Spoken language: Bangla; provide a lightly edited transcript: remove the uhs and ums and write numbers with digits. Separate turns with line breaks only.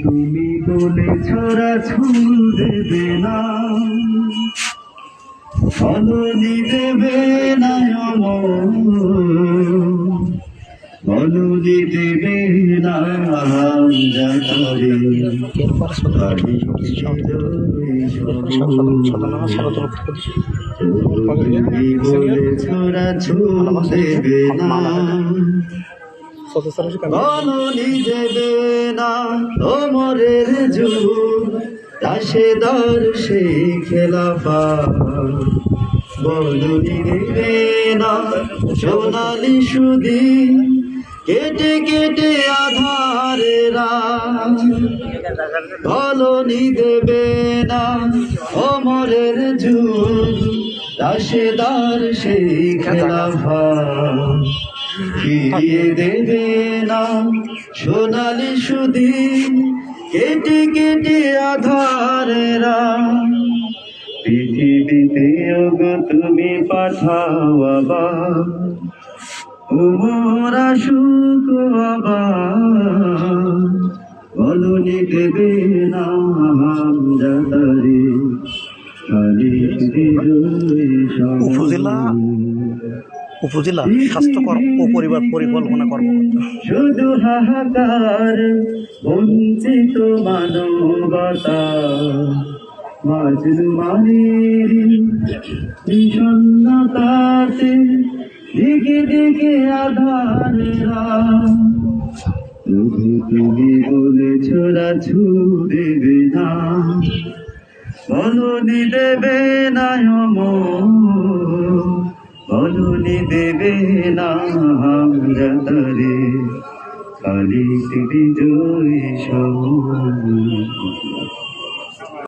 তুমি বলেছ ছুঁ দেবে না, বলনি দেবে না বলনি দেবে না তুমি বলেছ ছুঁ দেবে না, বলনি দেবে না তোমরের যুগ রাশেদার সেই খেলাফা, বলনি দেবে না সোনালি সুদি কেটে কেটে আধারে রাত, বলনি দেবে না ওমরের যুগ রাশেদার সেই খেলাফা, ফিরিয়ে দেবে না সোনালি সুদি কেটে কেটে আধারে রাত। পৃথিবীতে ওগো তুমি পাঠাও আবার ওমর আসুক আবার, বলনি দেবে না হামজাদারে
উপজেলা স্বাস্থ্যকর ও পরিবার পরিকল্পনা কর্মকর্তা।
শুধু হাহাকার বঞ্চিত মানবতা, মাজলুমানের বিষণ্ণতাতে দিকে দিকে আধারেরা, তুমি বলেছ ছুঁ দেবে না, বলনি দেবে না বলনি দেবে না হামজাদারে খালিদ বিজয় সম।